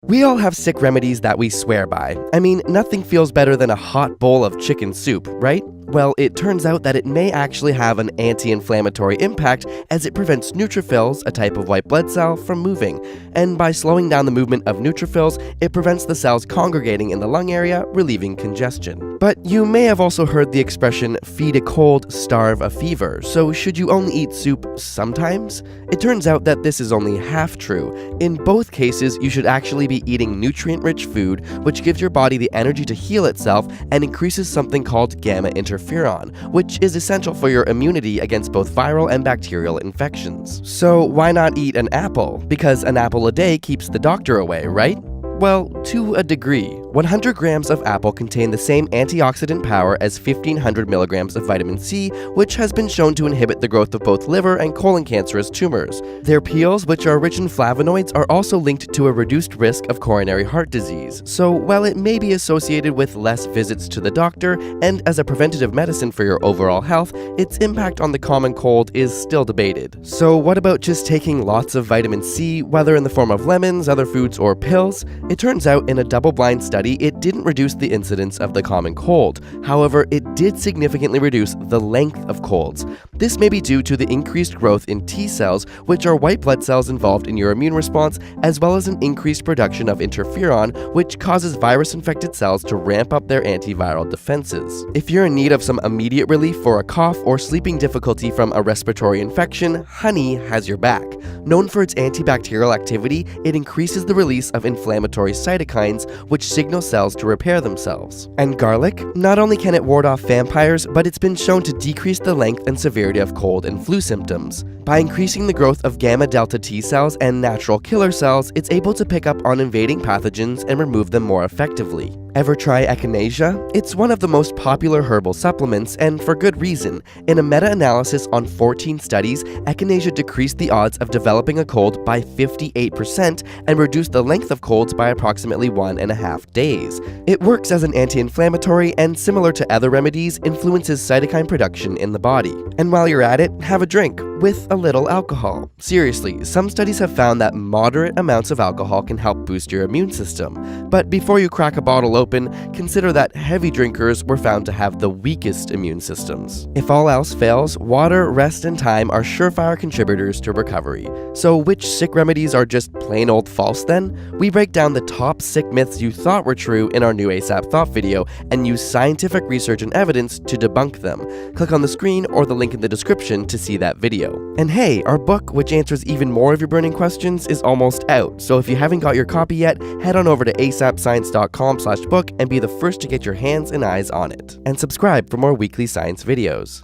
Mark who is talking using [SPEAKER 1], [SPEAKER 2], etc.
[SPEAKER 1] We all have sick remedies that we swear by. I mean, nothing feels better than a hot bowl of chicken soup, right? Well, it turns out that it may actually have an anti-inflammatory impact as it prevents neutrophils, a type of white blood cell, from moving. And by slowing down the movement of neutrophils, it prevents the cells congregating in the lung area, relieving congestion. But you may have also heard the expression, feed a cold, starve a fever. So should you only eat soup sometimes? It turns out that this is only half true. In both cases, you should actually be eating nutrient-rich food, which gives your body the energy to heal itself and increases something called gamma interferon, which is essential for your immunity against both viral and bacterial infections. So why not eat an apple? Because an apple a day keeps the doctor away, right? Well, to a degree. 100 grams of apple contain the same antioxidant power as 1,500 milligrams of vitamin C, which has been shown to inhibit the growth of both liver and colon cancerous tumors. Their peels, which are rich in flavonoids, are also linked to a reduced risk of coronary heart disease. So while it may be associated with less visits to the doctor, and as a preventative medicine for your overall health, its impact on the common cold is still debated. So what about just taking lots of vitamin C, whether in the form of lemons, other foods, or pills? It turns out in a double-blind study, it didn't reduce the incidence of the common cold. However, it did significantly reduce the length of colds. This may be due to the increased growth in T cells, which are white blood cells involved in your immune response, as well as an increased production of interferon, which causes virus-infected cells to ramp up their antiviral defenses. If you're in need of some immediate relief for a cough or sleeping difficulty from a respiratory infection, honey has your back. Known for its antibacterial activity, it increases the release of inflammatory cytokines, which signal cells to repair themselves. And garlic? Not only can it ward off vampires, but it's been shown to decrease the length and severity of cold and flu symptoms. By increasing the growth of gamma delta T cells and natural killer cells, it's able to pick up on invading pathogens and remove them more effectively. Ever try echinacea? It's one of the most popular herbal supplements, and for good reason. In a meta-analysis on 14 studies, echinacea decreased the odds of developing a cold by 58% and reduced the length of colds by approximately 1.5 days. It works as an anti-inflammatory and, similar to other remedies, influences cytokine production in the body. And while you're at it, have a drink, with a little alcohol. Seriously, some studies have found that moderate amounts of alcohol can help boost your immune system. But before you crack a bottle open, consider that heavy drinkers were found to have the weakest immune systems. If all else fails, water, rest, and time are surefire contributors to recovery. So which sick remedies are just plain old false then? We break down the top sick myths you thought were true in our new ASAP Thought video and use scientific research and evidence to debunk them. Click on the screen or the link in the description to see that video. And hey, our book, which answers even more of your burning questions, is almost out. So if you haven't got your copy yet, head on over to asapscience.com/book and be the first to get your hands and eyes on it. And subscribe for more weekly science videos.